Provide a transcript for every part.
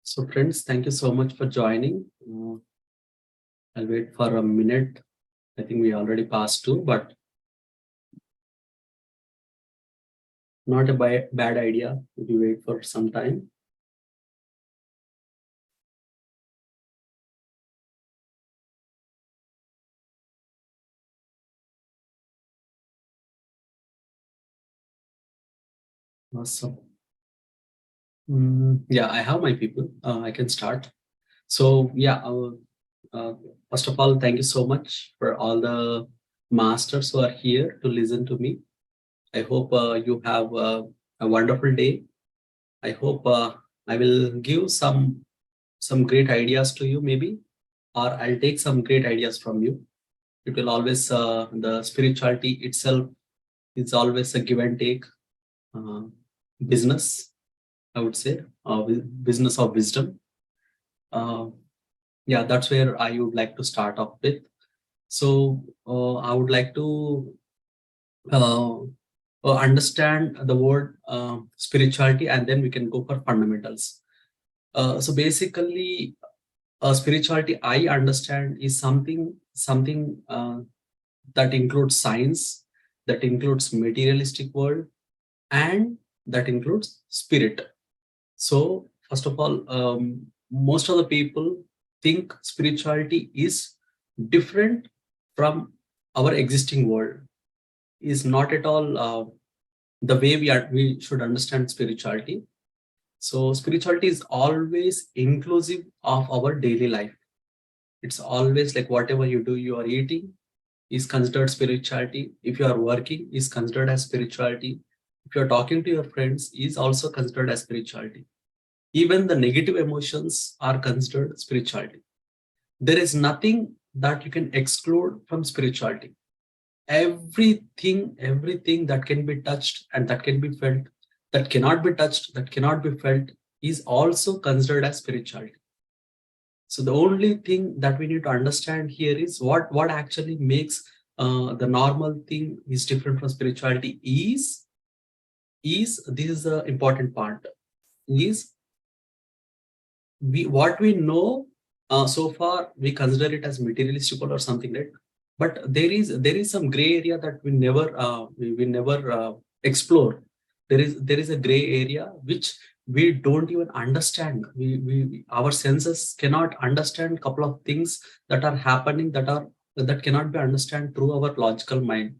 So friends, thank you so much for joining. I'll wait for a minute. I think we already passed two, but not a bad idea if you wait for some time. Awesome. Yeah, I have my people. I can start. So yeah, uh, first of all, thank you so much for all the masters who are here to listen to me. I hope you have a wonderful day. I hope I will give some great ideas to you maybe, or I'll take some great ideas from you. It will always the spirituality itself is always a give and take uh, business, I would say, business of wisdom. uh, yeah, that's where I would like to start off with. So I would like to uh, understand the word spirituality, and then we can go for fundamentals. So basically, spirituality I understand is something that includes science, that includes materialistic world, and that includes spirit. So first of all, most of the people think spirituality is different from our existing world, is not at all the way we should understand spirituality. So spirituality is always inclusive of our daily life. It's always like whatever you do, you are eating is considered spirituality. If you are working, is considered as spirituality. If you are talking to your friends, is also considered as spirituality. Even the negative emotions are considered spirituality. There is nothing that you can exclude from spirituality. Everything that can be touched and that can be felt, that cannot be touched, that cannot be felt, is also considered as spirituality. So the only thing that we need to understand here is what actually makes the normal thing is different from spirituality is this is the important part, is we what we know so far we consider it as materialistic or something, right? But there is some gray area that we never explore. There is a gray area which we don't even understand. We our senses cannot understand couple of things that are happening, that cannot be understand through our logical mind.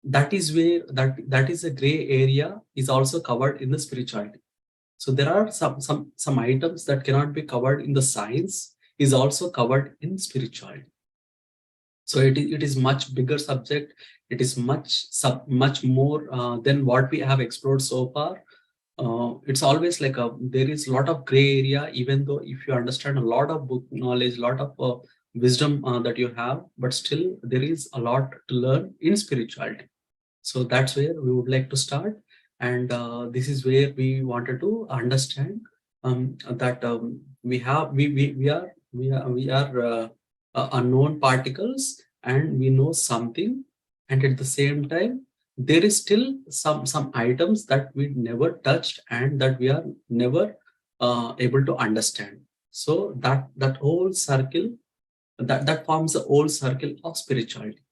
That is where that is a gray area is also covered in the spirituality. So there are some items that cannot be covered in the science is also covered in spirituality. So it is much bigger subject. It is much more than what we have explored so far. It's always like there is a lot of gray area, even though if you understand a lot of book knowledge, lot of wisdom that you have, but still there is a lot to learn in spirituality. So that's where we would like to start. And this is where we wanted to understand that we are unknown particles, and we know something. And at the same time, there is still some items that we never touched and that we are never able to understand. So that whole circle, that forms the whole circle of spirituality.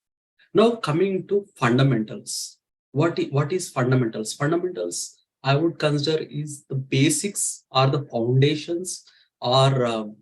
Now coming to fundamentals. What is fundamentals? Fundamentals, I would consider, is the basics or the foundations, or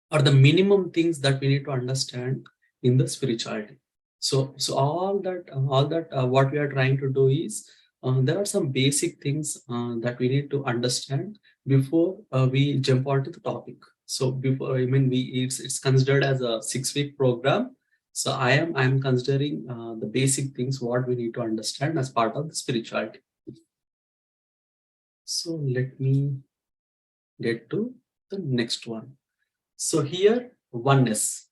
the minimum things that we need to understand in the spirituality. So all that what we are trying to do is there are some basic things that we need to understand before we jump onto the topic. So before, I mean, it's considered as a 6-week program. So I am considering the basic things what we need to understand as part of the spirituality. So let me get to the next one. So here, oneness.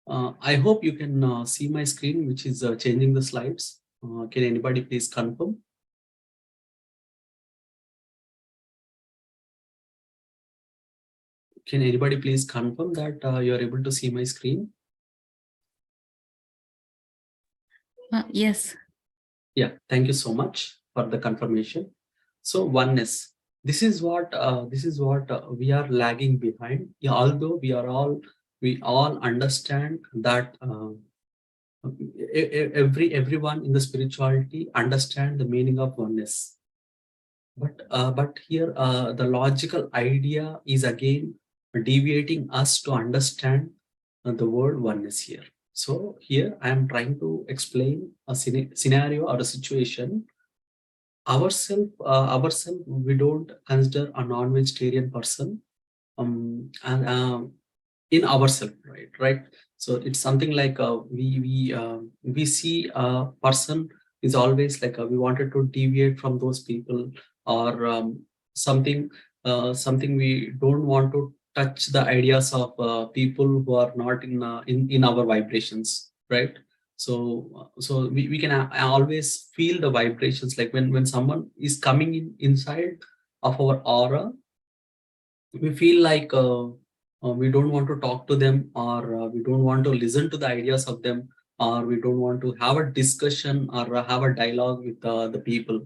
I hope you can see my screen, which is changing the slides. Can anybody please confirm? Can anybody please confirm that you are able to see my screen? Yes. Yeah, thank you so much for the confirmation. So oneness. This is what we are lagging behind. Yeah, although we all understand that everyone in the spirituality understand the meaning of oneness, but here the logical idea is again deviating us to understand the word oneness here. So here I am trying to explain a scenario or a situation. Ourself, we don't consider a non-vegetarian person, and in ourselves, right. So it's something like we see a person is always like we wanted to deviate from those people, or something something we don't want to touch the ideas of people who are not in our vibrations, right. So we can always feel the vibrations, like when someone is coming inside of our aura, we feel like we don't want to talk to them, or we don't want to listen to the ideas of them, or we don't want to have a discussion or have a dialogue with the people.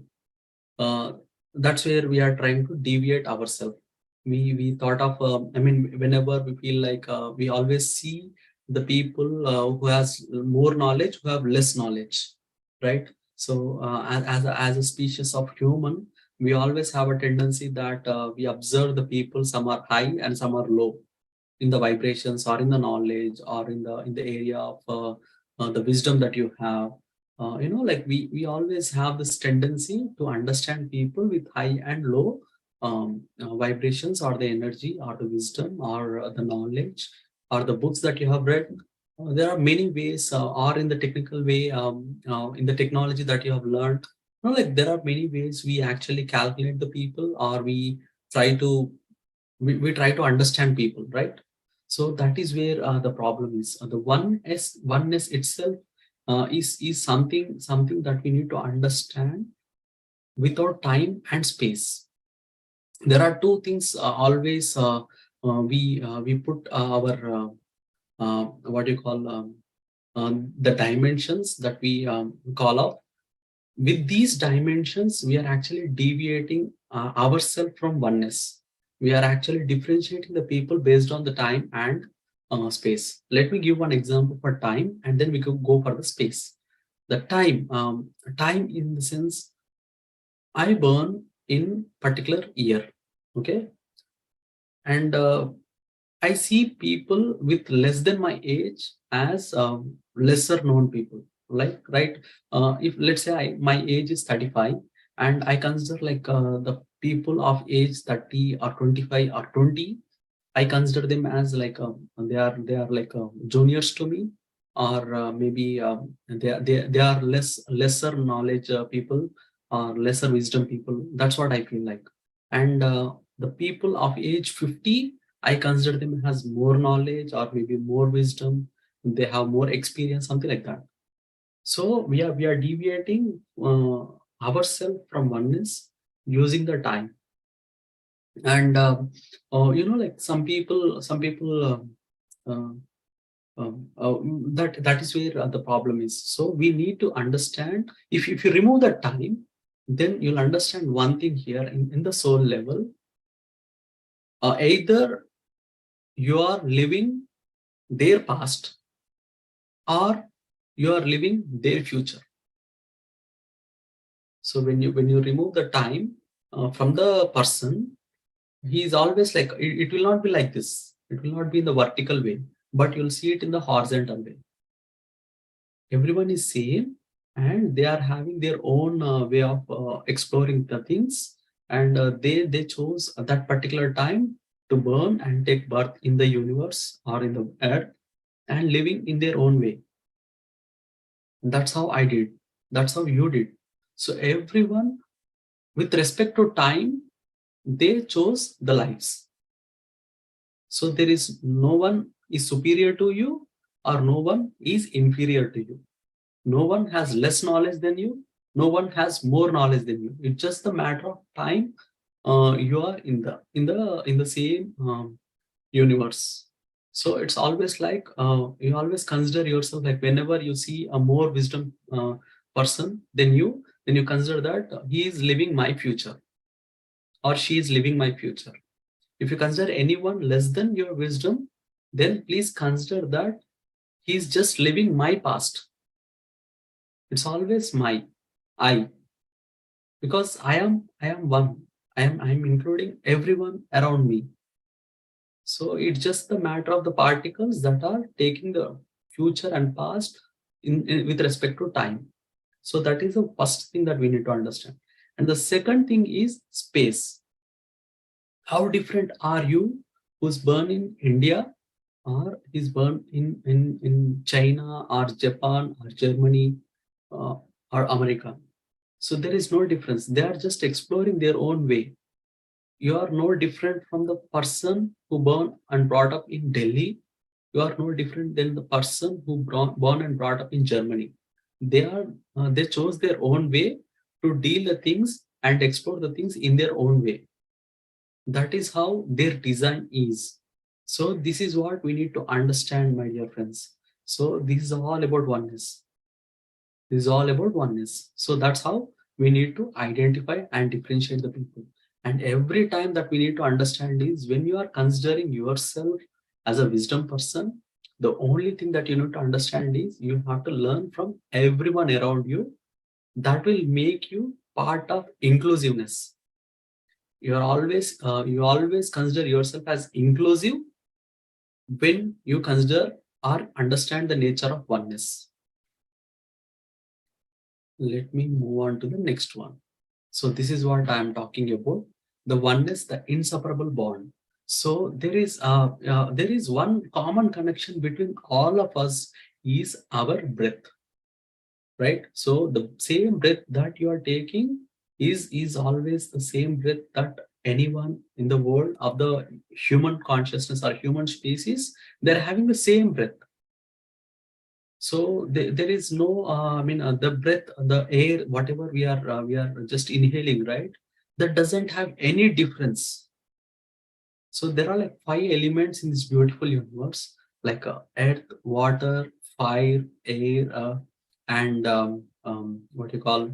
uh, that's where we are trying to deviate ourselves. We thought of I mean, whenever we feel like we always see the people who has more knowledge, who have less knowledge, right. So as a species of human, we always have a tendency that we observe the people, some are high and some are low in the vibrations, or in the knowledge, or in the area of the wisdom that you have. Like we always have this tendency to understand people with high and low vibrations, or the energy, or the wisdom, or the knowledge, or the books that you have read. There are many ways, or in the technical way, in the technology that you have learned. Like there are many ways we actually calculate the people, or try to we try to understand people, right. So that is where the problem is. The oneness itself is something that we need to understand without time and space. There are two things always we put our what you call the dimensions that we call out. With these dimensions, we are actually deviating ourselves from oneness. We are actually differentiating the people based on the time and space. Let me give one example for time, and then we could go for the space. The time in the sense, I born in particular year, okay, and I see people with less than my age as lesser known people. Like, right? If let's say my age is 35, and I consider like the people of age 30 or 25 or 20, I consider them as like they are like juniors to me, or maybe they are lesser knowledge people, or lesser wisdom people. That's what I feel like. And the people of age 50, I consider them as more knowledge, or maybe more wisdom. They have more experience, something like that. So we are deviating ourselves from oneness using the time. And like some people uh, that is where the problem is. So we need to understand, if you remove the time, then you'll understand one thing here in the soul level. Either you are living their past, or you are living their future. So when you remove the time from the person, he is always like it will not be like this. It will not be in the vertical way, but you'll see it in the horizontal way. Everyone is same, and they are having their own way of exploring the things, and they chose that particular time to burn and take birth in the universe or in the earth, and living in their own way. That's how I did. That's how you did. So everyone, with respect to time, they chose the lives. So there is no one is superior to you, or no one is inferior to you. No one has less knowledge than you. No one has more knowledge than you. It's just a matter of time. You are in the same universe. So it's always like you always consider yourself, like whenever you see a more wisdom person than you, then you consider that he is living my future, or she is living my future. If you consider anyone less than your wisdom, then please consider that he is just living my past. It's always I, because I am one. I am including everyone around me. So it's just the matter of the particles that are taking the future and past with respect to time. So that is the first thing that we need to understand. And the second thing is space. How different are you who's born in India or is born in China or Japan or Germany or America? So there is no difference. They are just exploring their own way. You are no different from the person who born and brought up in Delhi. You are no different than the person who born and brought up in Germany. They chose their own way to deal the things and explore the things in their own way. That is how their design is. So this is what we need to understand, my dear friends. So this is all about oneness. This is all about oneness. So that's how we need to identify and differentiate the people. And every time that we need to understand is when you are considering yourself as a wisdom person, the only thing that you need to understand is you have to learn from everyone around you. That will make you part of inclusiveness. You always consider yourself as inclusive when you consider or understand the nature of oneness. Let me move on to the next one. So this is what I am talking about, the oneness, the inseparable bond. So there is one common connection between all of us is our breath, right? So the same breath that you are taking is always the same breath that anyone in the world of the human consciousness or human species, they're having the same breath. So there is no, the breath, the air, whatever we are just inhaling, right? That doesn't have any difference. So there are like 5 elements in this beautiful universe, like earth, water, fire, air, and what you call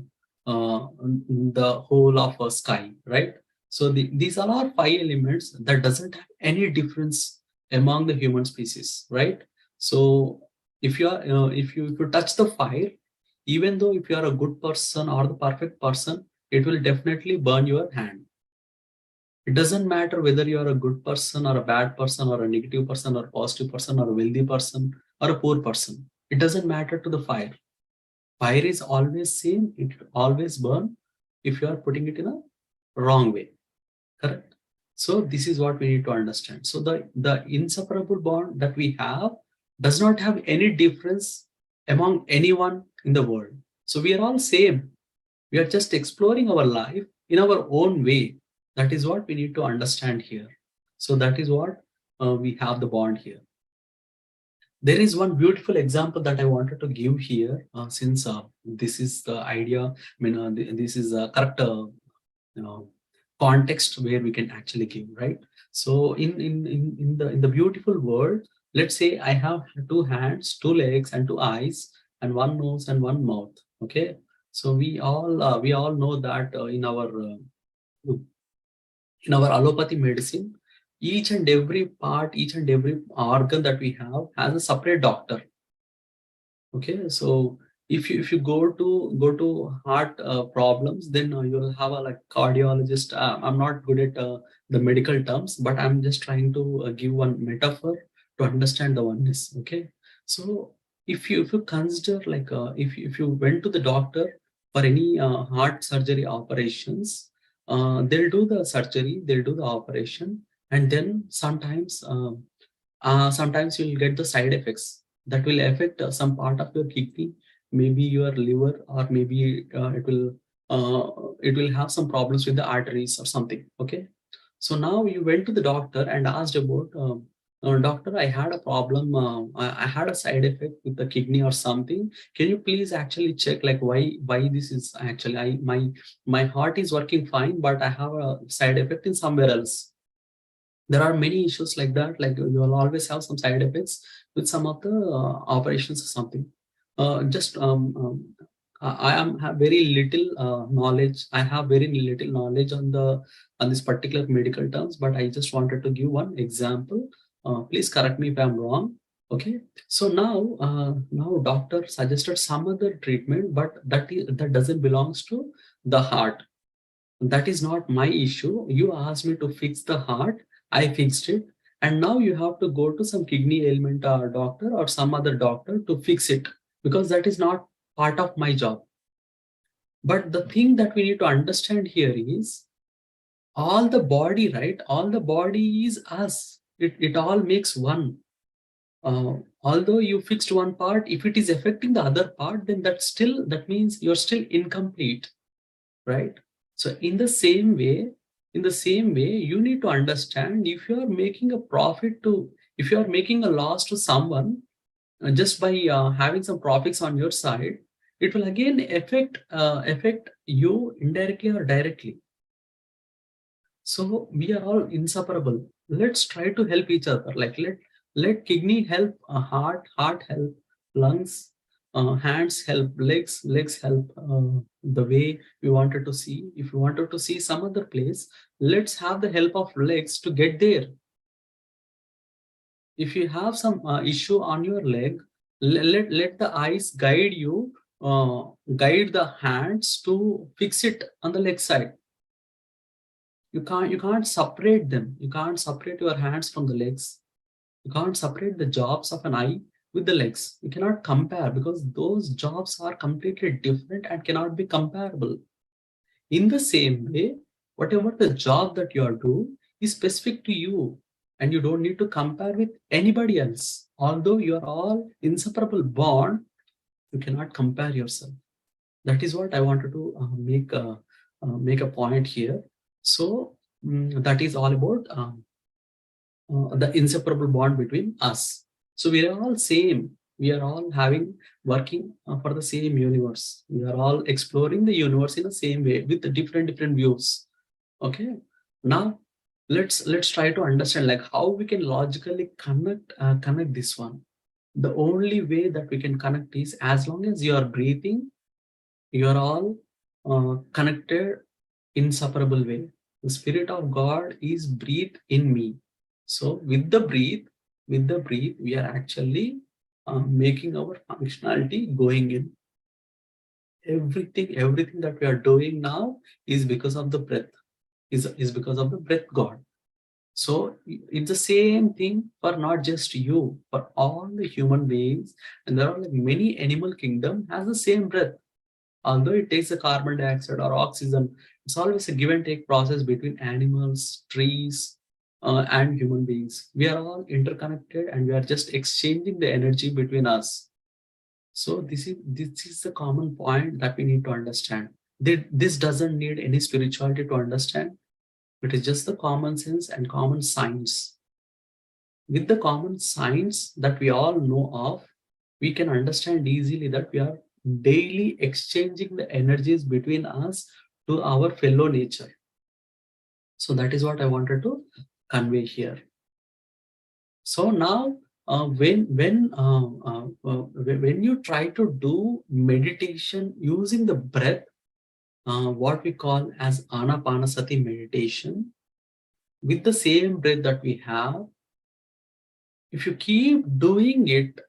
the whole of a sky, right? So these are all 5 elements that doesn't have any difference among the human species, right? So if you are if you touch the fire, even though if you are a good person or the perfect person, it will definitely burn your hand. It doesn't matter whether you are a good person or a bad person or a negative person or a positive person or a wealthy person or a poor person. It doesn't matter to the fire. Fire is always same. It always burn if you are putting it in a wrong way. Correct? So this is what we need to understand. So the inseparable bond that we have does not have any difference among anyone in the world. So we are all same. We are just exploring our life in our own way. That is what we need to understand here. So that is what we have the bond here. There is one beautiful example that I wanted to give here, since this is the idea. This is a correct you know, context where we can actually give, right? So in the beautiful world, let's say I have 2 hands, 2 legs, and 2 eyes, and 1 nose and 1 mouth. Okay, so we all know that in our allopathy medicine, each and every part, each and every organ that we have has a separate doctor. Okay, so if you go to heart problems, then you'll have a like cardiologist. I'm not good at the medical terms, but I'm just trying to give one metaphor to understand the oneness. Okay, so if you consider like if you went to the doctor for any heart surgery operations, they'll do the surgery, they'll do the operation, and then sometimes you'll get the side effects that will affect some part of your kidney, maybe your liver, or maybe it will have some problems with the arteries or something. Okay, so now you went to the doctor and asked about, doctor, I had a problem, I had a side effect with the kidney or something. Can you please actually check like why this is actually, my heart is working fine, but I have a side effect in somewhere else. There are many issues like that, like you will always have some side effects with some of the operations or something. Just have very little knowledge. I have very little knowledge on this particular medical terms, but I just wanted to give one example. Please correct me if I'm wrong. Okay. So now doctor suggested some other treatment, but that doesn't belongs to the heart. That is not my issue. You asked me to fix the heart. I fixed it. And now you have to go to some kidney ailment doctor or some other doctor to fix it, because that is not part of my job. But the thing that we need to understand here is all the body, right? All the body is us. It all makes one. Although you fixed one part, if it is affecting the other part, then that means you're still incomplete, right? So in the same way, you need to understand, if you are making a if you are making a loss to someone, just by having some profits on your side, it will again affect you indirectly or directly. So we are all inseparable. Let's try to help each other. Like let kidney help heart help lungs, hands help legs help the way we wanted to see. If you wanted to see some other place, let's have the help of legs to get there. If you have some issue on your leg, let the eyes guide you, guide the hands to fix it on the leg side. You can't separate them. You can't separate your hands from the legs. You can't separate the jobs of an eye with the legs. You cannot compare, because those jobs are completely different and cannot be comparable. In the same way, whatever the job that you are doing is specific to you, and you don't need to compare with anybody else. Although you are all inseparable bond, you cannot compare yourself. That is what I wanted to make a point here. So that is all about the inseparable bond between us. So we are all same. We are all working for the same universe. We are all exploring the universe in the same way with the different views. Okay. Now let's try to understand like how we can logically connect this one. The only way that we can connect is, as long as you are breathing, you are all connected inseparable way. The Spirit of God is breathed in me. So with the breathe, we are actually making our functionality going in. Everything that we are doing now is because of the breath, is because of the breath God. So it's the same thing for not just you, for all the human beings, and there are like many animal kingdom has the same breath. Although it takes a carbon dioxide or oxygen, it's always a give and take process between animals, trees, and human beings. We are all interconnected, and we are just exchanging the energy between us. So this is the common point that we need to understand. This doesn't need any spirituality to understand. It is just the common sense and common science. With the common science that we all know of, we can understand easily that we are daily exchanging the energies between us to our fellow nature. So that is what I wanted to convey here. So now when you try to do meditation using the breath, what we call as Anapanasati meditation, with the same breath that we have, if you keep doing it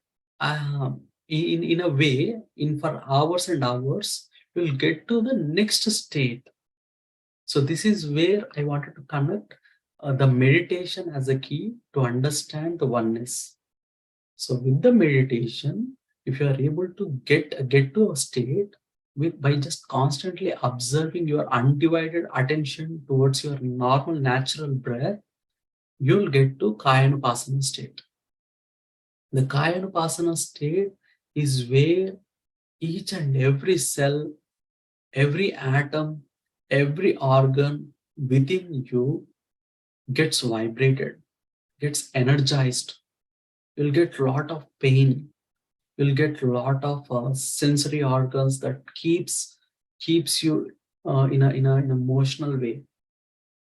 in a way, in for hours and hours, you'll get to the next state. So this is where I wanted to connect the meditation as a key to understand the oneness. So with the meditation, if you are able to get to a state by just constantly observing your undivided attention towards your normal natural breath, you'll get to Kayanupasana state. The Kayanupasana state is where each and every cell, every atom, every organ within you gets vibrated, gets energized. You'll get a lot of pain. You'll get a lot of sensory organs that keeps you in an emotional way.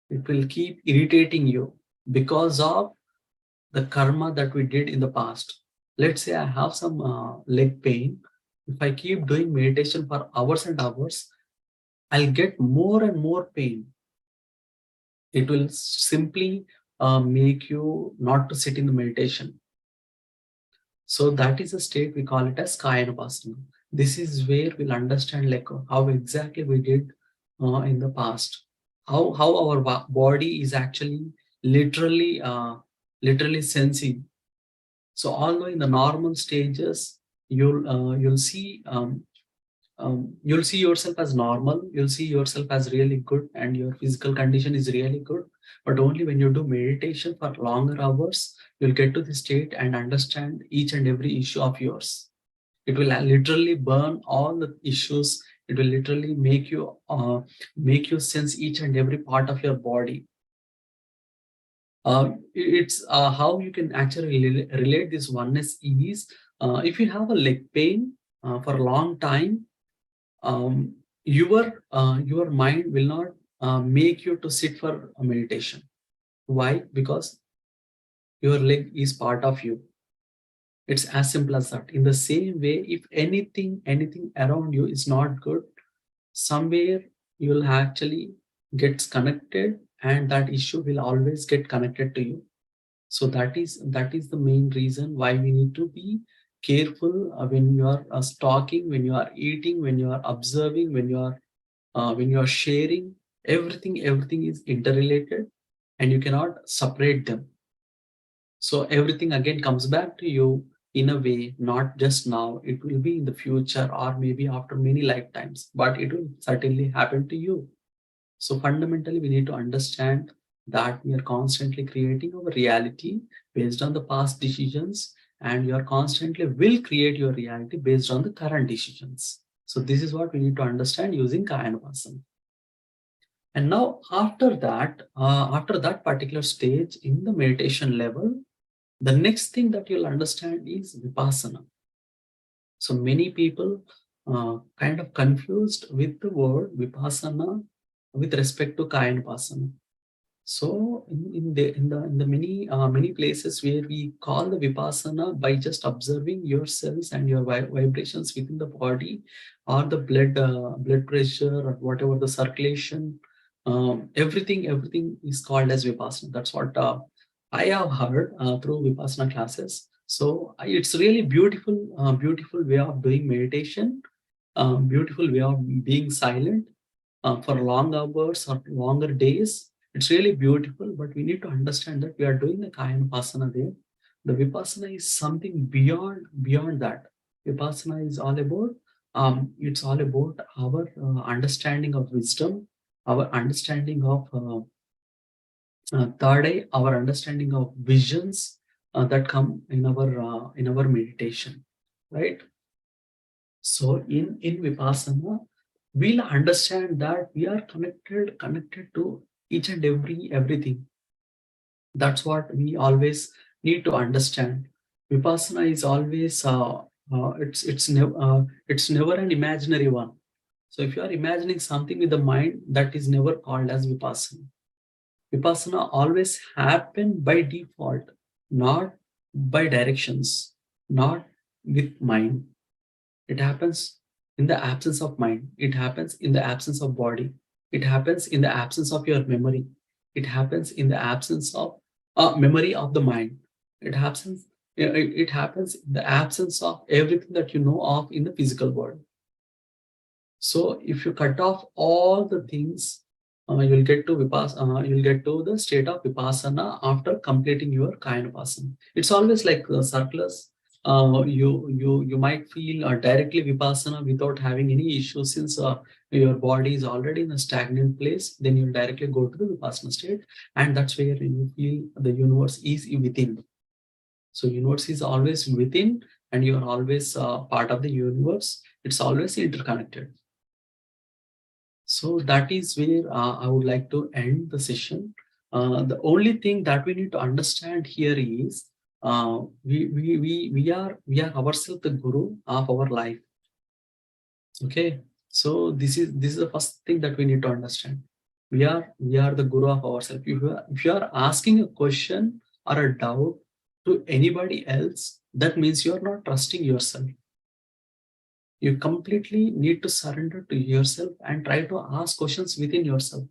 It will keep irritating you because of the karma that we did in the past. Let's say I have some leg pain. If I keep doing meditation for hours and hours, I'll get more and more pain. It will simply make you not to sit in the meditation. So that is a state we call it as Kayanapasana. This is where we'll understand like how exactly we did in the past, how our body is actually literally literally sensing. So although in the normal stages you'll see yourself as normal, you'll see yourself as really good, and your physical condition is really good. But only when you do meditation for longer hours, you'll get to the state and understand each and every issue of yours. It will literally burn all the issues. It will literally make you sense each and every part of your body. It's how you can actually relate this oneness is if you have a leg pain for a long time, um, your mind will not make you to sit for a meditation. Why? Because your leg is part of you. It's as simple as that. In the same way, if anything around you is not good, somewhere you'll actually get connected, and that issue will always get connected to you. So that is the main reason why we need to be careful when you are talking, when you are eating, when you are observing, when you are sharing. Everything is interrelated, and you cannot separate them. So everything again comes back to you in a way, not just now. It will be in the future, or maybe after many lifetimes, but it will certainly happen to you. So fundamentally, we need to understand that we are constantly creating our reality based on the past decisions, and you are constantly will create your reality based on the current decisions. So this is what we need to understand using Kayanapasana. And now after that particular stage in the meditation level, the next thing that you'll understand is Vipassana. So many people kind of confused with the word Vipassana with respect to Kayanapasana. So in the many places where we call the Vipassana by just observing yourselves and your vibrations within the body, or the blood pressure, or whatever the circulation, everything is called as Vipassana. That's what I have heard through Vipassana classes. So it's really beautiful way of doing meditation, beautiful way of being silent for long hours or longer days. It's really beautiful, but we need to understand that we are doing the Kayanapasana there. The Vipassana is something beyond that. Vipassana is all about it's all about our understanding of wisdom, our understanding of third eye, our understanding of visions that come in our meditation, right? So in Vipassana, we'll understand that we are connected to each and everything. That's what we always need to understand. Vipassana is always it's never an imaginary one. So if you are imagining something with the mind, that is never called as Vipassana. Vipassana always happen by default, not by directions, not with mind. It happens in the absence of mind. It happens in the absence of body. It happens in the absence of your memory. It happens in the absence of memory of the mind. It happens. It happens in the absence of everything that you know of in the physical world. So if you cut off all the things, you'll get to vipassana. You'll get to the state of vipassana after completing your kayanapasana. It's always like circulars. You might feel directly vipassana without having any issues, since your body is already in a stagnant place. Then you'll directly go to the vipassana state, and that's where you feel the universe is within. So universe is always within, and you are always part of the universe. It's always interconnected. So that is where I would like to end the session. The only thing that we need to understand here is we are ourselves the guru of our life. Okay, so this is the first thing that we need to understand. We are the guru of ourselves. If you are asking a question or a doubt to anybody else, that means you are not trusting yourself. You completely need to surrender to yourself and try to ask questions within yourself.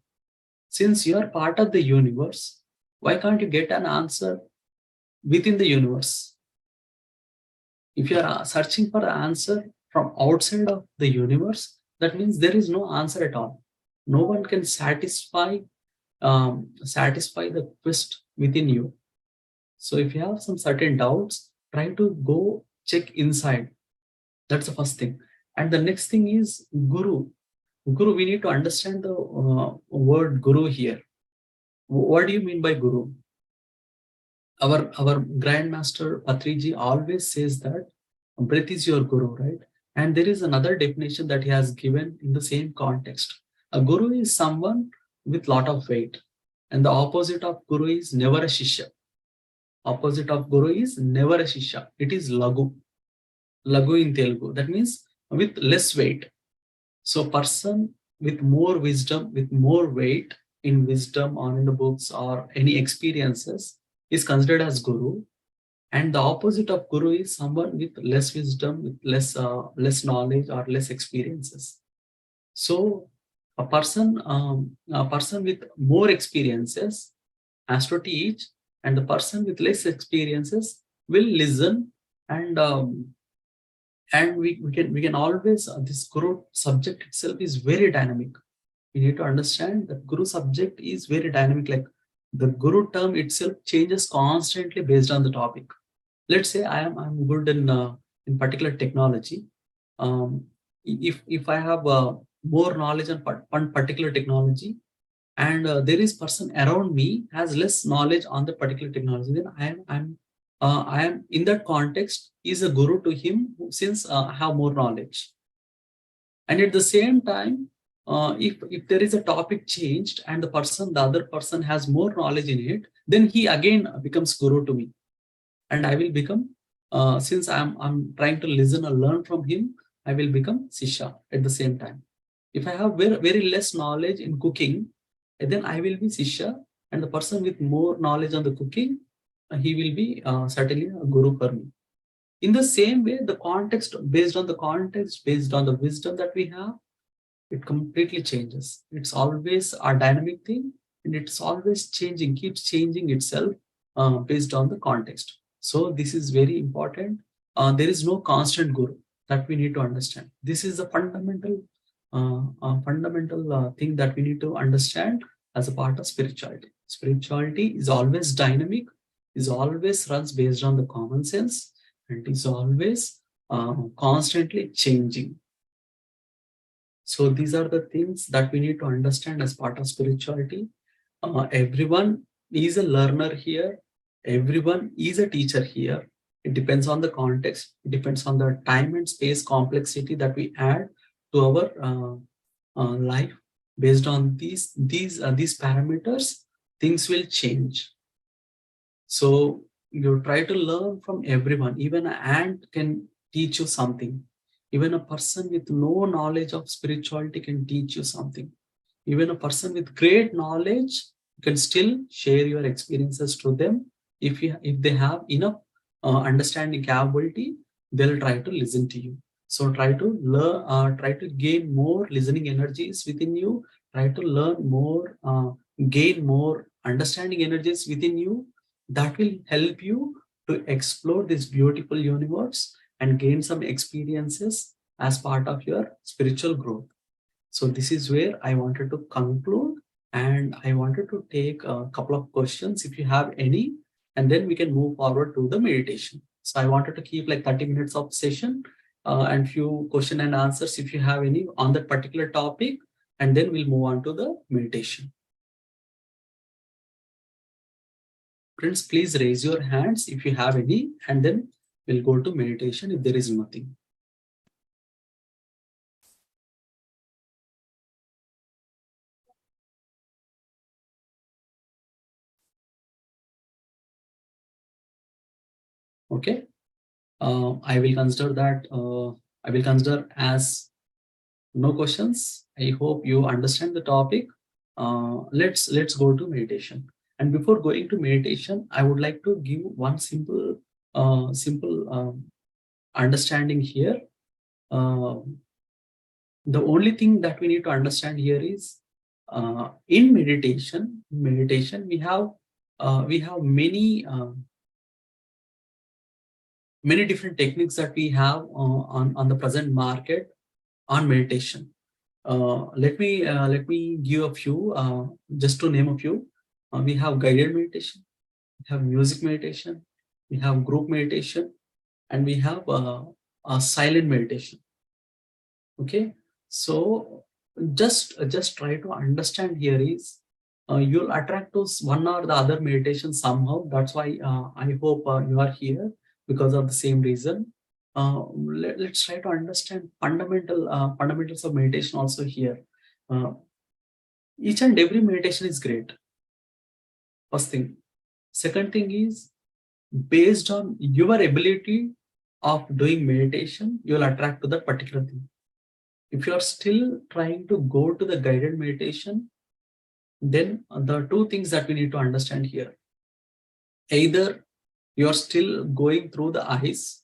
Since you are part of the universe, why can't you get an answer within the universe? If you are searching for the answer from outside of the universe, that means there is no answer at all. No one can satisfy the quest within you. So if you have some certain doubts, try to go check inside. That's the first thing. And the next thing is guru. Guru, we need to understand the word guru here. What do you mean by guru? Our grandmaster Patriji always says that breath is your guru, right? And there is another definition that he has given in the same context. A guru is someone with lot of weight, and the opposite of guru is never a shishya. Opposite of guru is never a shishya. It is lagu. Lagu in Telugu. That means with less weight. So person with more wisdom, with more weight in wisdom or in the books or any experiences is considered as guru. And the opposite of guru is someone with less wisdom, with less knowledge or less experiences. So a person with more experiences has to teach, and the person with less experiences will listen. And we can always this guru subject itself is very dynamic. We need to understand that guru subject is very dynamic. Like the guru term itself changes constantly based on the topic. Let's say I'm good in particular technology. If I have more knowledge on one particular technology, and there is person around me has less knowledge on the particular technology, then I am in that context is a guru to him since I have more knowledge. And at the same time, if there is a topic changed and the other person has more knowledge in it, then he again becomes guru to me, and I will become since I'm trying to listen or learn from him, I will become sisha at the same time. If I have very less knowledge in cooking, then I will be sisha, and the person with more knowledge on the cooking, he will be certainly a guru for me. In the same way, the context, based on the wisdom that we have, it completely changes. It's always a dynamic thing, and it's always changing, keeps changing itself based on the context. So this is very important. There is no constant guru, that we need to understand. This is a fundamental thing that we need to understand as a part of spirituality. Spirituality is always dynamic, is always runs based on the common sense, and is always constantly changing. So these are the things that we need to understand as part of spirituality. Everyone is a learner here. Everyone is a teacher here. It depends on the context. It depends on the time and space complexity that we add to our life. Based on these parameters, things will change. So you try to learn from everyone. Even an ant can teach you something. Even a person with no knowledge of spirituality can teach you something. Even a person with great knowledge can still share your experiences to them. If they have enough understanding capability, they'll try to listen to you. So try to learn, try to gain more listening energies within you. Try to learn more, gain more understanding energies within you. That will help you to explore this beautiful universe and gain some experiences as part of your spiritual growth. So this is where I wanted to conclude, and I wanted to take a couple of questions if you have any, and then we can move forward to the meditation. So I wanted to keep like 30 minutes of session and few question and answers if you have any on that particular topic, and then we'll move on to the meditation. Friends, please raise your hands if you have any, and then we'll go to meditation if there is nothing. Okay. I will consider that I will consider as no questions. I hope you understand the topic. Let's go to meditation. And before going to meditation, I would like to give one simple understanding here. The only thing that we need to understand here is in meditation we have many different techniques that we have on the present market on meditation. Let me give a few, just to name a few. We have guided meditation, we have music meditation, we have group meditation, and we have a silent meditation. Okay, so just try to understand here is you'll attract to one or the other meditation somehow. That's why I hope you are here because of the same reason. Let's try to understand fundamentals of meditation also here. Uh, each and every meditation is great. First thing. Second thing is, based on your ability of doing meditation, you'll attract to that particular thing. If you are still trying to go to the guided meditation, then the two things that we need to understand here: either you are still going through the eyes,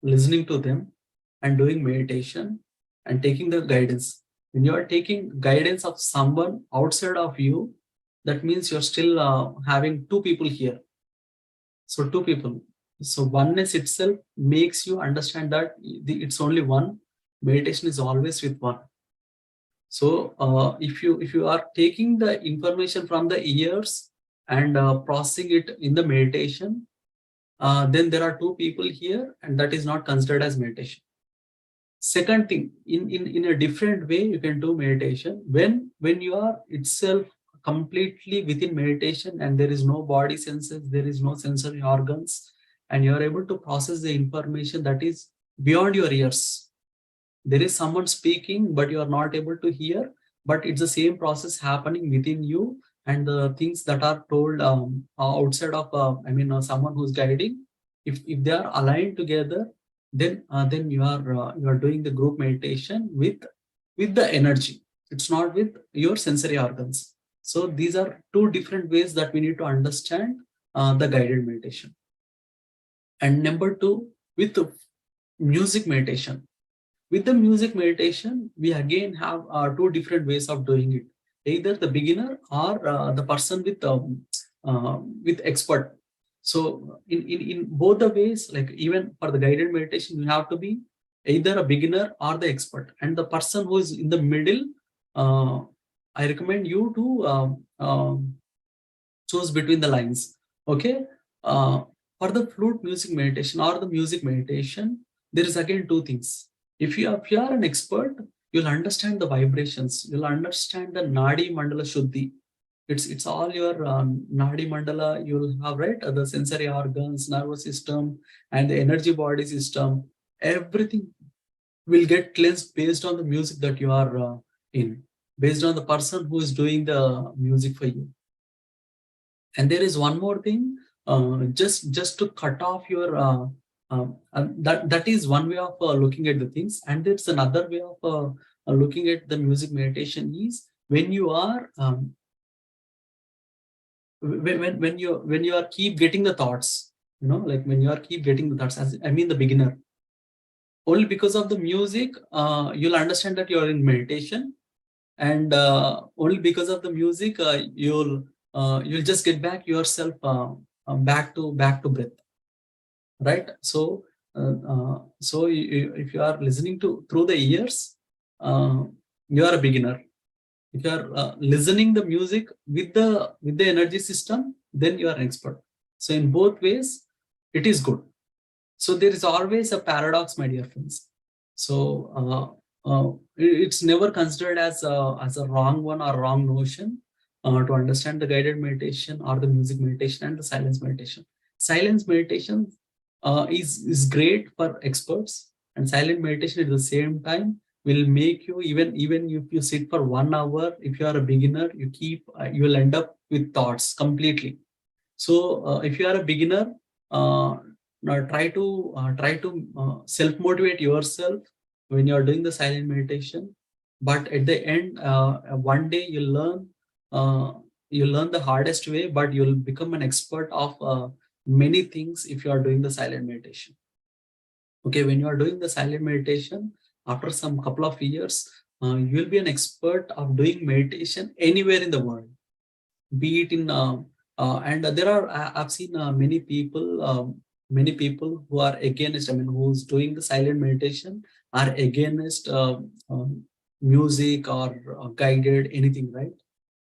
listening to them, and doing meditation and taking the guidance. When you are taking guidance of someone outside of you, that means you're still having two people here. So, two people. So, oneness itself makes you understand that it's only one. Meditation is always with one. So if you are taking the information from the ears and processing it in the meditation, then there are two people here, and that is not considered as meditation. Second thing, in a different way, you can do meditation when you are itself completely within meditation, and there is no body senses, there is no sensory organs, and you are able to process the information that is beyond your ears. There is someone speaking, but you are not able to hear, but it's the same process happening within you, and the things that are told outside of someone who's guiding, if they are aligned together, then you are doing the group meditation with the energy. It's not with your sensory organs. So these are two different ways that we need to understand the guided meditation. And number two, with the music meditation. With the music meditation, we again have two different ways of doing it. Either the beginner or the person with expert. So in both the ways, like even for the guided meditation, you have to be either a beginner or the expert. And the person who is in the middle, I recommend you to choose between the lines. Okay. For the flute music meditation or the music meditation, there is again two things. If you are an expert, you'll understand the vibrations. You'll understand the Nadi Mandala Shuddhi. It's all your Nadi Mandala. You'll have, right, the sensory organs, nervous system, and the energy body system. Everything will get cleansed based on the music that you are in, based on the person who is doing the music for you. And there is one more thing, just to cut off your that is one way of looking at the things. And there's another way of looking at the music meditation is when you are when you are keep getting the thoughts, like when you are keep getting the thoughts, as I mean the beginner, only because of the music you'll understand that you're in meditation, and only because of the music you'll just get back yourself back to breath, right? So if you are listening to through the ears, you are a beginner. If you are listening the music with the energy system, then you are an expert. So in both ways it is good. So there is always a paradox, my dear friends. So it's never considered as a wrong one or wrong notion to understand the guided meditation or the music meditation and the silence meditation. Silence meditation is great for experts, and silent meditation at the same time will make you, even if you sit for 1 hour, if you are a beginner, you will end up with thoughts completely. So if you are a beginner, now try to self motivate yourself when you are doing the silent meditation. But at the end, one day you'll learn the hardest way, but you'll become an expert of many things if you are doing the silent meditation. Okay, when you are doing the silent meditation, After some couple of years, you will be an expert of doing meditation anywhere in the world, be it in and there are I've seen many people who are against, I mean, who's doing the silent meditation are against music or guided anything, right?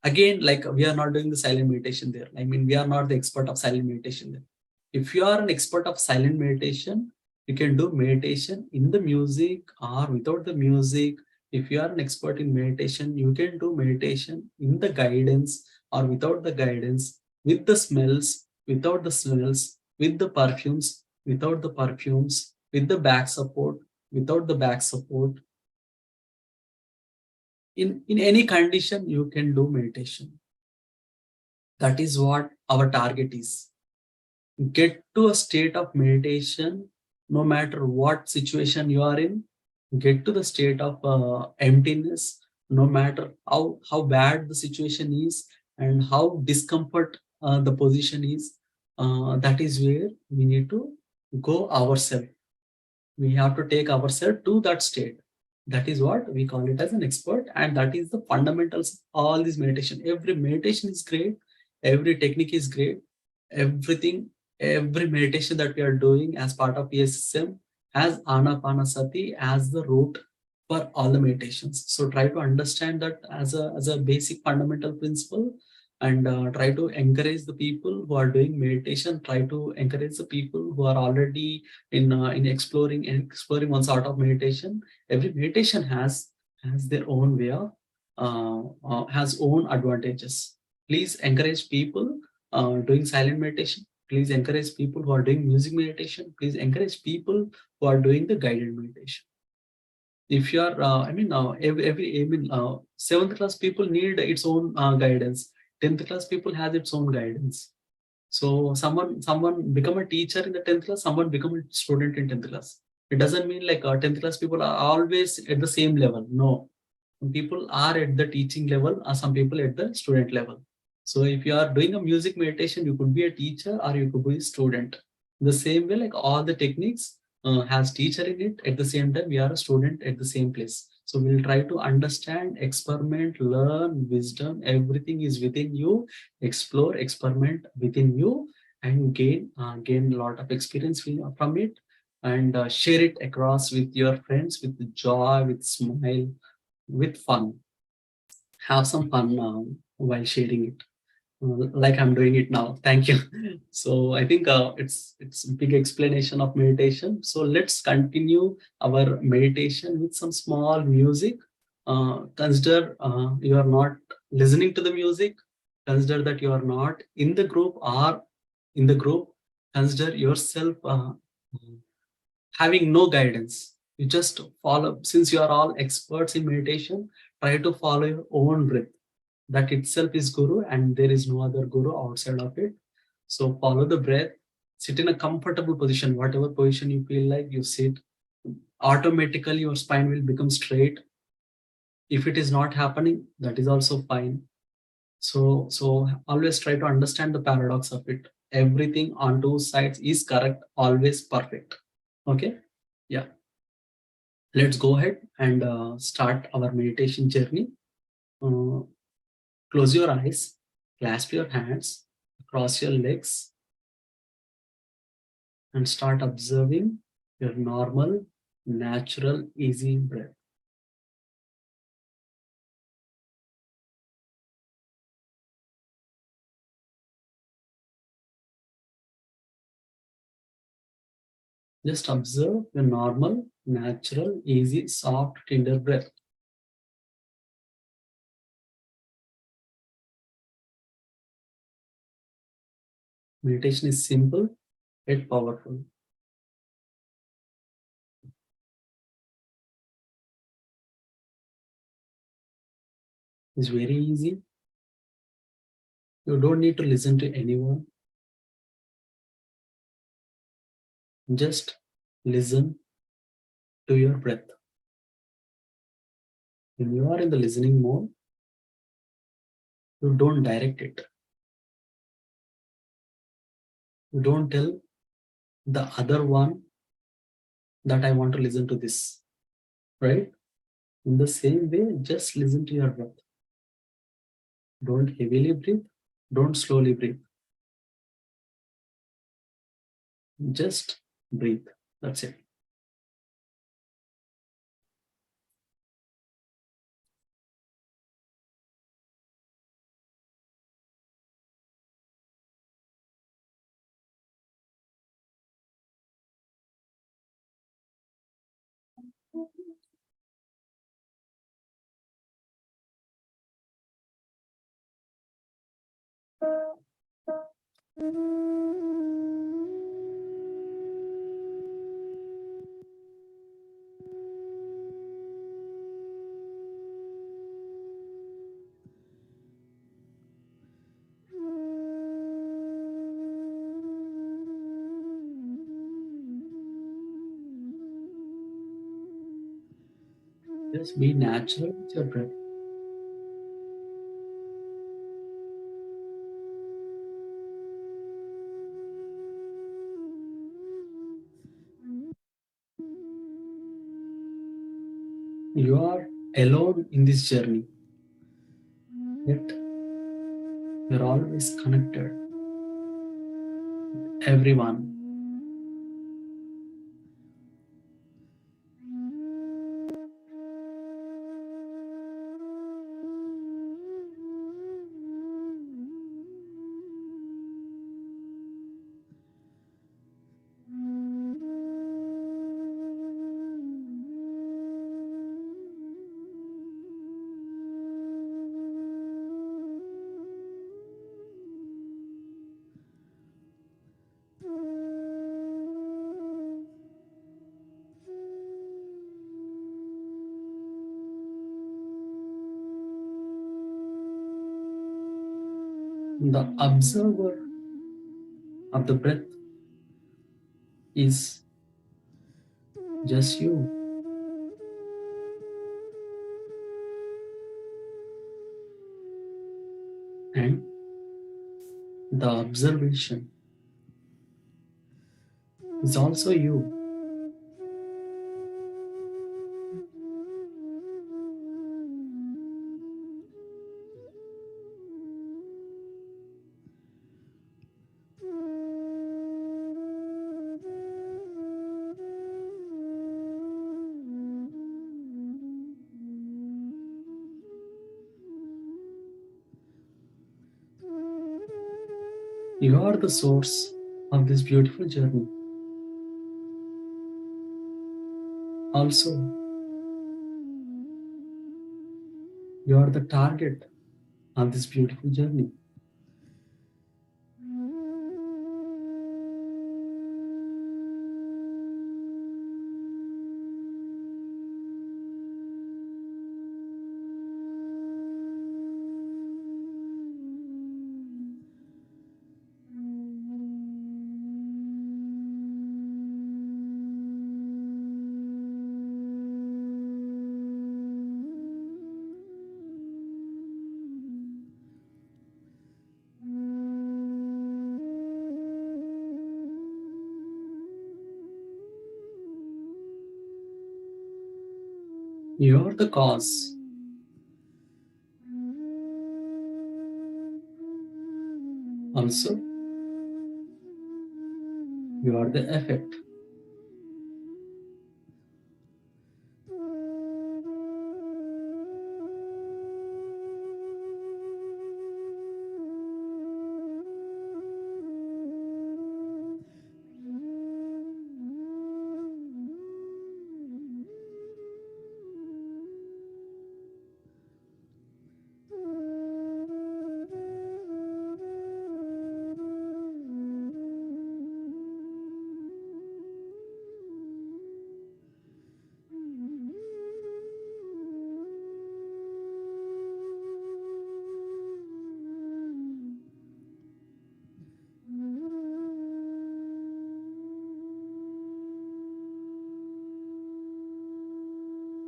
Again, like, we are not doing the silent meditation there. I mean, we are not the expert of silent meditation there. If you are an expert of silent meditation, you can do meditation in the music or without the music. If you are an expert in meditation, you can do meditation in the guidance or without the guidance, with the smells, without the smells, with the perfumes, without the perfumes, with the back support, without the back support. In any condition, you can do meditation. That is what our target is. Get to a state of meditation no matter what situation you are in. Get to the state of emptiness no matter how bad the situation is and how discomfort the position is. That is where we need to go ourselves. We have to take ourselves to that state. That is what we call it as an expert, and that is the fundamentals of all this meditation. Every meditation is great, every technique is great, everything, every meditation that we are doing as part of PSSM has Anapanasati as the root for all the meditations. So try to understand that as a basic fundamental principle, and try to encourage the people who are doing meditation. Try to encourage the people who are already in exploring one sort of meditation. Every meditation has their own way of has own advantages. Please encourage people doing silent meditation. Please encourage people who are doing music meditation. Please encourage people who are doing the guided meditation. If you are, every I mean, seventh class people need its own guidance. 10th class people has its own guidance. So someone become a teacher in the 10th class, someone become a student in 10th class. It doesn't mean like 10th class people are always at the same level. No, some people are at the teaching level, or some people at the student level. So if you are doing a music meditation, you could be a teacher or you could be a student. The same way, like all the techniques has teacher in it. At the same time, we are a student at the same place. So we'll try to understand, experiment, learn, wisdom. Everything is within you. Explore, experiment within you, and gain a lot of experience from it, and share it across with your friends with joy, with smile, with fun. Have some fun while sharing it, like I'm doing it now. Thank you. So I think it's a big explanation of meditation. So let's continue our meditation with some small music. Consider you are not listening to the music. Consider that you are not in the group or in the group. Consider yourself having no guidance. You just follow, since you are all experts in meditation, try to follow your own breath. That itself is guru, and there is no other guru outside of it. So follow the breath, sit in a comfortable position, whatever position you feel like, you sit. Automatically your spine will become straight. If it is not happening, that is also fine. So always try to understand the paradox of it. Everything on two sides is correct, always perfect. Okay, yeah. Let's go ahead and start our meditation journey. uh, Close your eyes, clasp your hands, cross your legs, and start observing your normal, natural, easy breath. Just observe your normal, natural, easy, soft, tender breath. Meditation is simple yet powerful. It's very easy. You don't need to listen to anyone. Just listen to your breath. When you are in the listening mode, you don't direct it. You don't tell the other one that I want to listen to this. right? In the same way, just listen to your breath. Don't heavily breathe. Don't slowly breathe. Just breathe. That's it. Just be natural with your breath. You are alone in this journey, yet you're always connected. Everyone. The observer of the breath is just you. And the observation is also you. You are the source of this beautiful journey. Also, you are the target of this beautiful journey. You are the cause. Also, you are the effect.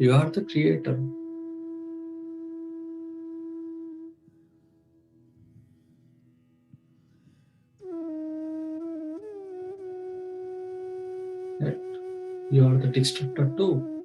You are the creator. Yet you are the destructor too.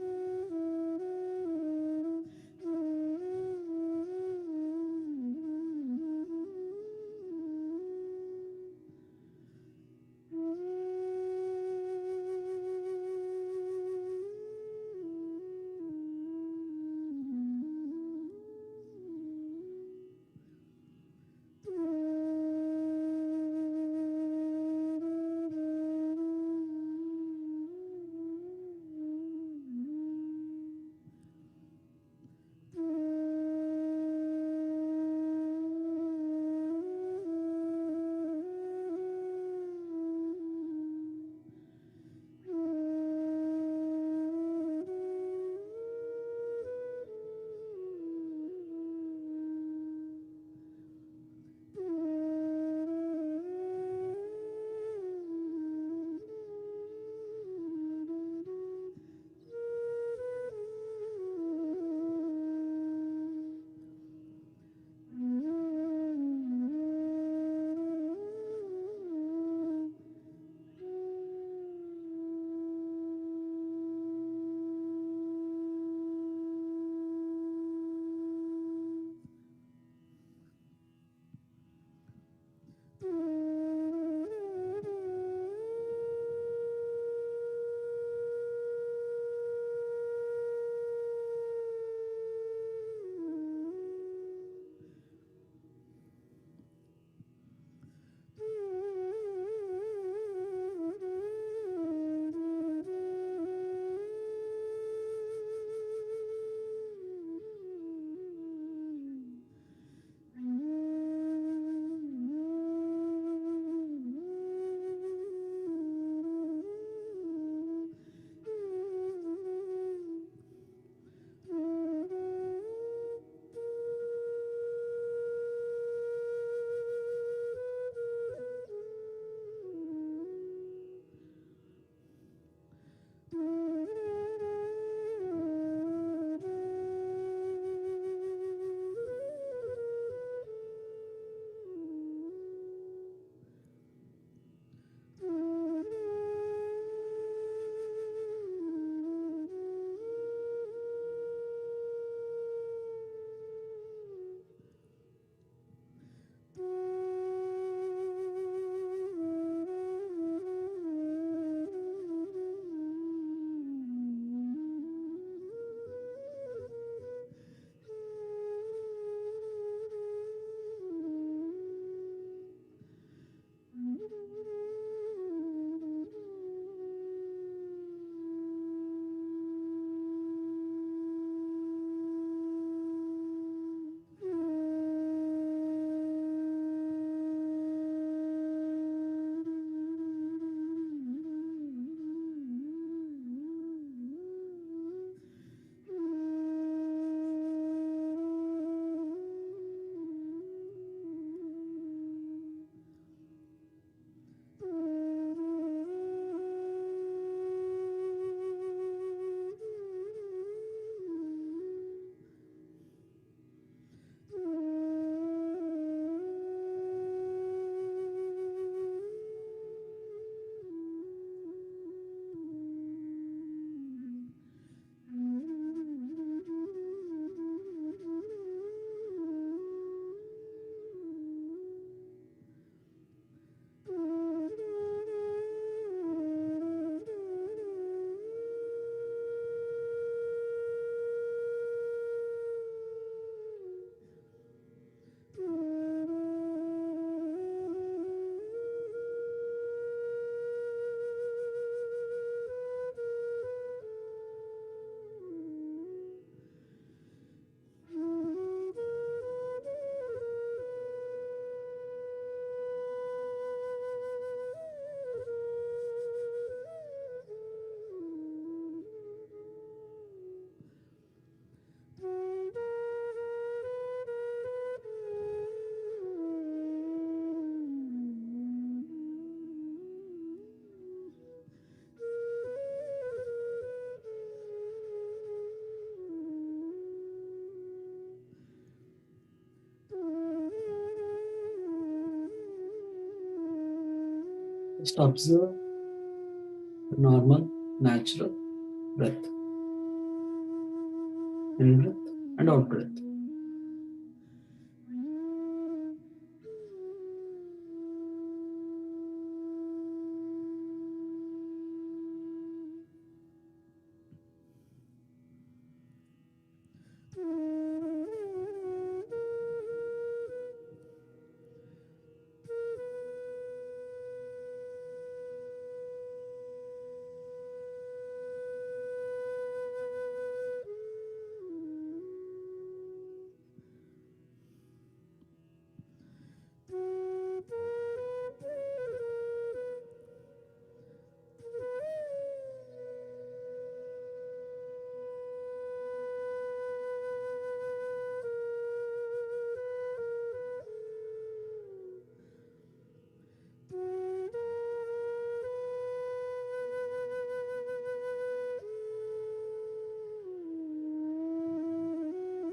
Just observe the normal, natural breath. In breath and out breath.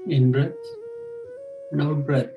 In breath and out breath.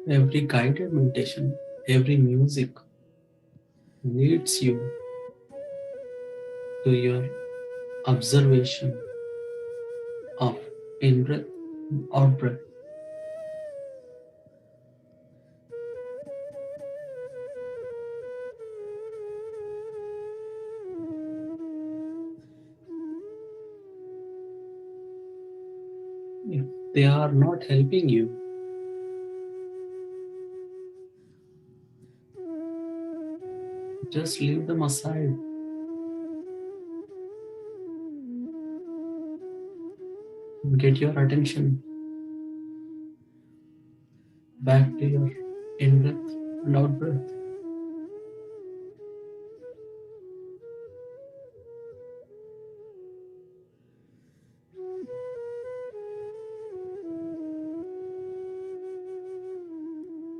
Every guided meditation, every music leads you to your observation of in breath and out breath. If they are not helping you, just leave them aside. Get your attention back to your in breath and out breath.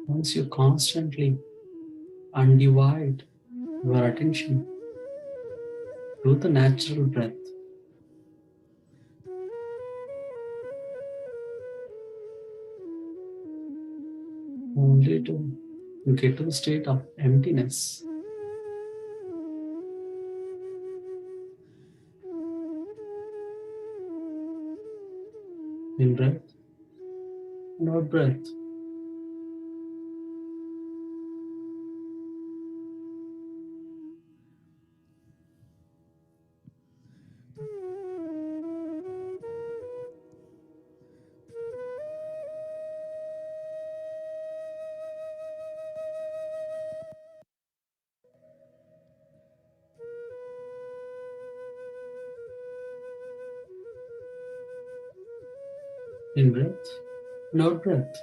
Once you constantly undivide your attention to the natural breath, only to get to the state of emptiness. In breath and out breath. In breath and out breath.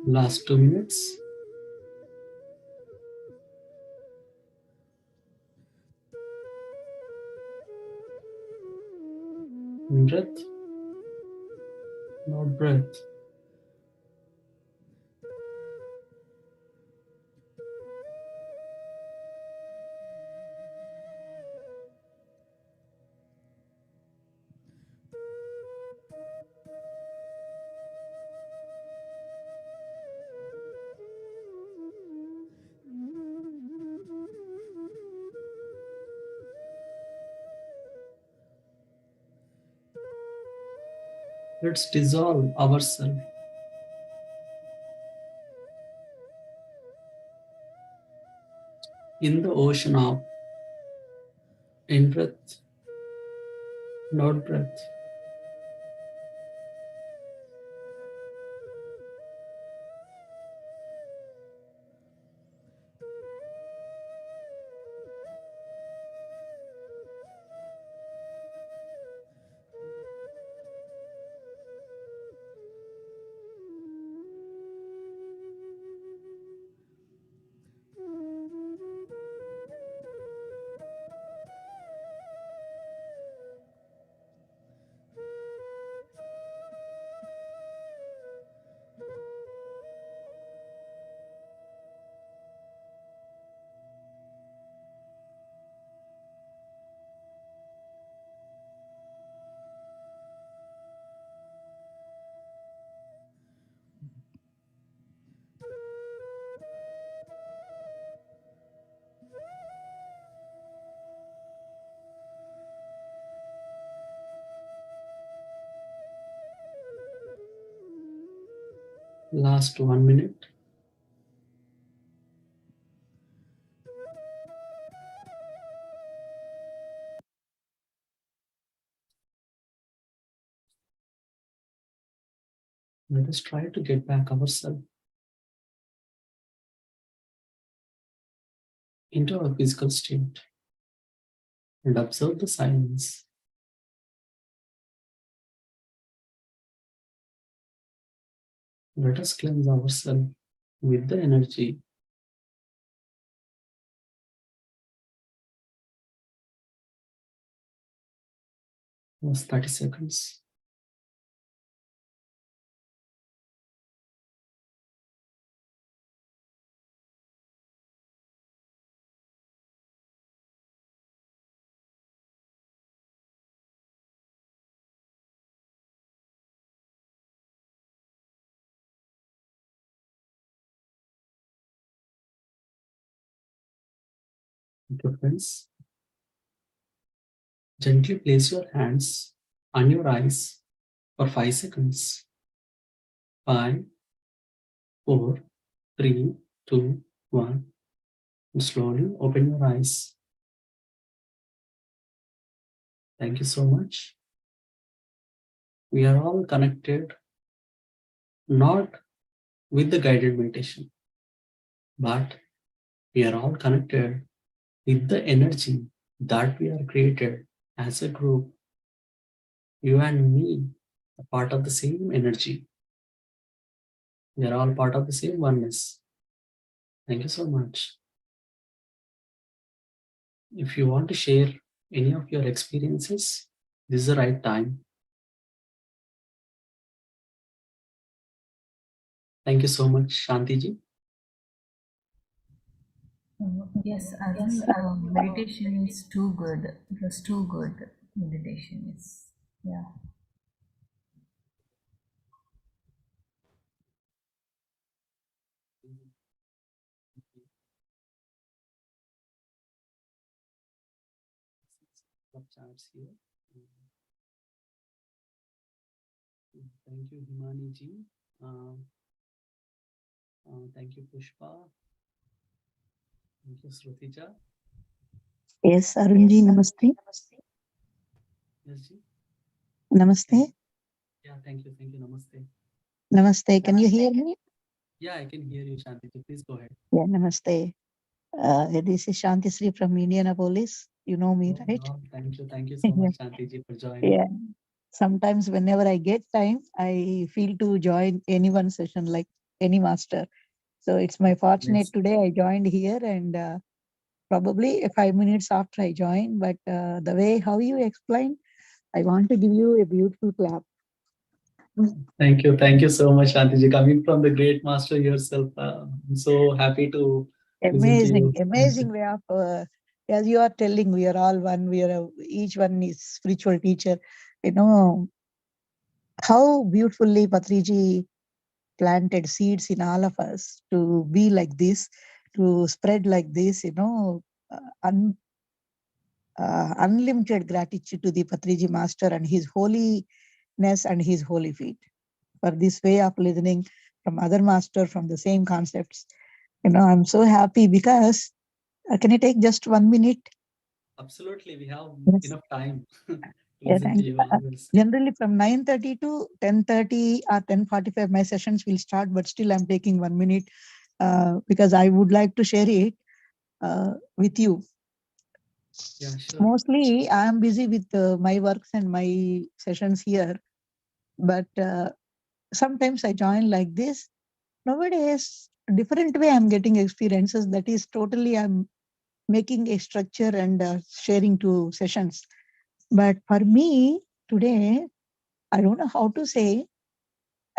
Last 2 minutes. In breath and out breath. Let's dissolve ourselves in the ocean of in-breath and out-breath. Last 1 minute. Let us try to get back ourselves into our physical state and observe the silence. Let us cleanse ourselves with the energy. Just 30 seconds. Okay, friends. Gently place your hands on your eyes for 5 seconds. 5, 4, 3, 2, 1. And slowly open your eyes. Thank you so much. We are all connected, not with the guided meditation, but we are all connected with the energy that we are created as a group. You and me are part of the same energy. We are all part of the same oneness. Thank you so much. If you want to share any of your experiences, this is the right time. Thank you so much, Shantiji. Yes, Arun, meditation is too good. It was too good. Meditation is, yeah. Chats here. Thank you, Himani ji. Thank you, Pushpa. Thank you, Srutija. Yes, Arunji, namaste. Yes, ji. Namaste. Yeah, thank you, namaste. Namaste. Can you hear me? Yeah, I can hear you, Shantiji. Please go ahead. Yeah, namaste. This is Shanti Sri from Indianapolis. You know me, right? Oh, thank you so much, Shantiji, for joining. Yeah. Sometimes whenever I get time, I feel to join any one session, like any master. So it's my fortunate today I joined here, and probably 5 minutes after I joined, but the way how you explain, I want to give you a beautiful clap. Thank you so much, Shantiji. Coming from the great master yourself, I'm so happy to listen to you. Amazing way of, as you are telling, we are all one. We are each one is spiritual teacher. You know how beautifully Patriji planted seeds in all of us to be like this, to spread like this. Unlimited gratitude to the Patriji master and his holiness and his holy feet for this way of listening from other master from the same concepts. I'm so happy because Can I take just 1 minute? Absolutely, we have Yes. enough time. Yeah, Listen to thank you. you always. Generally from 9:30 to 10:30 or 10:45, my sessions will start, but still I'm taking 1 minute because I would like to share it with you. Yeah, sure. Mostly I am busy with my works and my sessions here, but sometimes I join like this. Nowadays, different way I'm getting experiences. That is totally I'm making a structure and sharing to sessions. But for me today, I don't know how to say.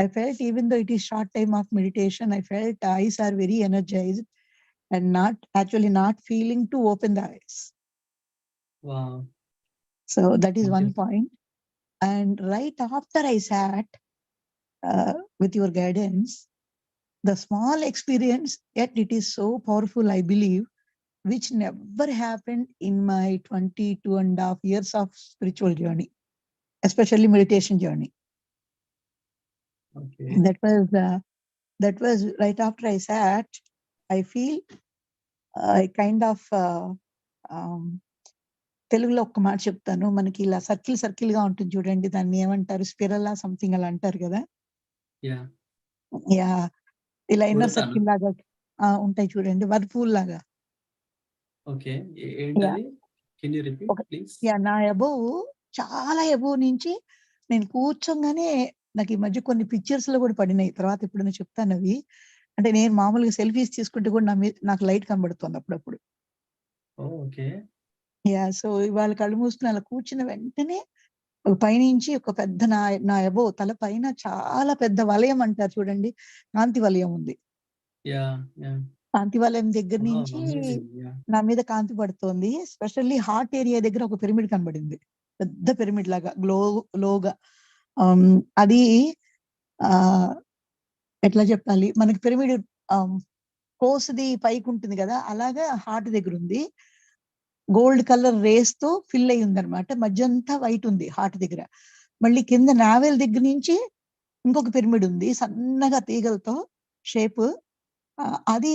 I felt even though it is short time of meditation, I felt eyes are very energized and not feeling to open the eyes. Wow. So that is Thank one you. point. And right after I sat with your guidance, the small experience, yet it is so powerful, I believe, which never happened in my 22.5 years of spiritual journey, especially meditation journey. Okay. That was right after I sat. I feel I kind of తెలుగులో ఒక మాట చెప్తాను. మనకి ఇలా circle గా ఉంటుంది చూడండి. దాన్ని ఏమంటారు? స్పిరల్ సంథింగ్ అలా అంటారు కదా. Yeah. యా ఇలా ఇన్నర్ ఉడతాను. సర్కిల్ లాగా ఉంటాయి చూడండి. వర్పూల్ లాగా. ఓకే. యా ఏంటది? Can you repeat please? Yeah నా అబోవ్ చాలా అబోవ్ నుంచి నేను కూర్చోగానే నాకు ఈ మధ్య కొన్ని పిక్చర్స్ లో కూడా పడినాయి. తర్వాత ఎప్పుడైనా చెప్తాను అవి. అంటే నేను మామూలుగా సెల్ఫీస్ తీసుకుంటే కూడా నాకు లైట్ కనబడుతుంది అప్పుడప్పుడు. ఓకే. యా సో ఇవాళ కళ్ళు మూసుకుని అలా కూర్చున్న వెంటనే పైనుంచి ఒక పెద్ద నా అబోవ్ తల పైన చాలా పెద్ద వలయం అంటారు చూడండి. కాంతి వలయం ఉంది. యా. కాంతి వలయం దగ్గర నుంచి అమేజింగ్. యా. నా మీద కాంతి పడుతోంది. స్పెషల్లీ హార్ట్ ఏరియా దగ్గర ఒక పిరమిడ్ కనబడింది. పెద్ద పిరమిడ్ లాగా లోగా. అది ఎట్లా చెప్పాలి, మనకి పిరమిడ్ కోసుది పైకి ఉంటుంది కదా, అలాగా హార్ట్ దగ్గర ఉంది. గోల్డ్ కలర్ రేస్ తో ఫిల్ అయి ఉంది అనమాట. మధ్య అంతా వైట్ ఉంది హార్ట్ దగ్గర. మళ్ళీ కింద నావెల్ దగ్గర నుంచి ఇంకొక పిరమిడ్ ఉంది సన్నగా తీగలతో షేప్. అది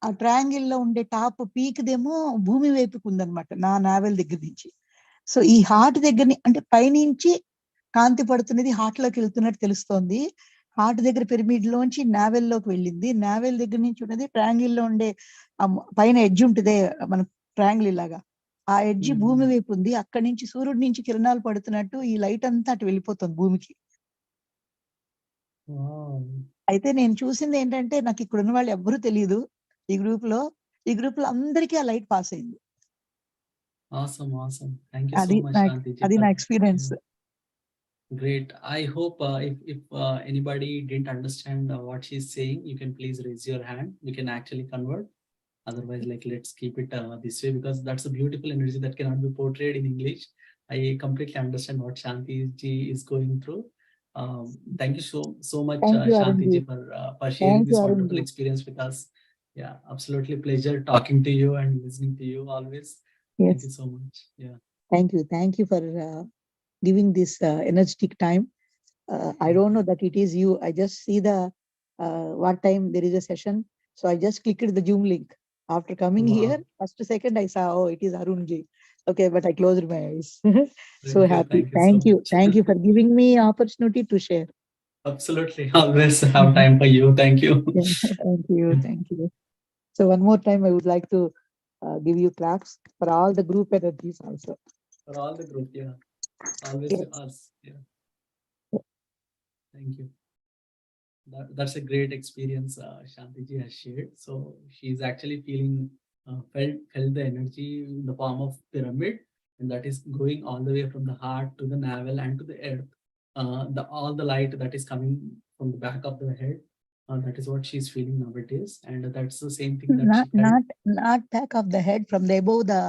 ఆ ట్రయాంగిల్ లో ఉండే టాప్ పీక్ దేమో భూమి వైపుకు ఉందన్నమాట నా నావెల్ దగ్గర నుంచి. సో ఈ హార్ట్ దగ్గర అంటే పైనుంచి కాంతి పడుతున్నది హార్ట్ లోకి వెళ్తున్నట్టు తెలుస్తోంది. హార్ట్ దగ్గర పిరమిడ్ లోంచి నావెల్ లోకి వెళ్ళింది. నావెల్ దగ్గర నుంచి ఉన్నది ట్రయాంగిల్ లో ఉండే పైన ఎడ్జ్ ఉంటుందే మన ట్రయాంగిల్ లాగా, ఆ ఎడ్జి భూమి వైపు ఉంది. అక్కడి నుంచి సూర్యుడి నుంచి కిరణాలు పడుతున్నట్టు ఈ లైట్ అంతా అటు వెళ్ళిపోతుంది భూమికి. అయితే నేను చూసింది ఏంటంటే, నాకు ఇక్కడ ఉన్న వాళ్ళు ఎవ్వరూ తెలియదు ఈ గ్రూప్ లో అందరికీ ఆ లైట్ పాస్ అయింది. Awesome. Thank you so much, Shanti. అది నా experience. Great. I hope if anybody didn't understand what she's saying, you can please raise your hand. We can actually convert. Otherwise, let's keep it this way, because that's a beautiful energy that cannot be portrayed in English. I completely understand what Shanti ji is going through. Thank you so much, Thank you, Shanti ji, Arun for sharing Thank this you, Arun wonderful ji. experience with us. Yeah, absolutely pleasure talking to you and listening to you always. Yes. Thank you so much. Yeah. Thank you for giving this energetic time. I don't know that it is you. I just see the what time there is a session. So I just clicked the Zoom link. After coming here, first second I saw, oh, it is Arun ji. Okay, but I closed my eyes. So happy. Thank you so much. Thank you for giving me opportunity to share. Absolutely. Always have time for you. Thank you. Yeah, thank you. So one more time, I would like to give you claps for all the group energies also. For all the group, yeah. Always Yes. to us. Yeah. Thank you. That's a great experience Shanti ji has shared. So she's actually felt the energy in the form of pyramid, and that is going all the way from the heart to the navel and to the earth. All the light that is coming from the back of the head, that is what she's feeling nowadays, and that's the same thing that she felt. Not back of the head, from the above the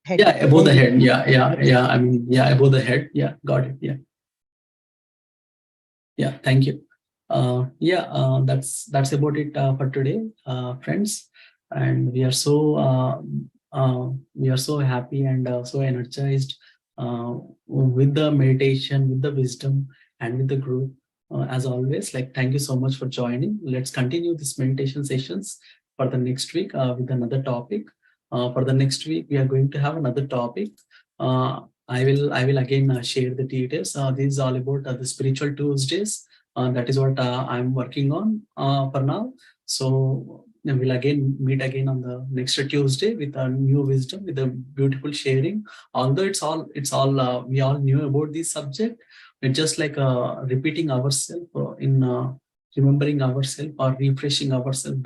head. Yeah, above the head. Yeah. I mean, yeah, above the head. Yeah, got it. Yeah. Thank you. That's about it for today, friends. And we are so happy and so energized with the meditation, with the wisdom, and with the group. As always, thank you so much for joining. Let's continue this meditation sessions for the next week with another topic. For the next week, we are going to have another topic. I will again share the details. This is all about the spiritual Tuesdays. That is what I'm working on for now. So we'll again meet again on the next Tuesday with a new wisdom, with a beautiful sharing. Although it's all we all knew about this subject, it's just like repeating ourselves in remembering ourselves or refreshing ourselves,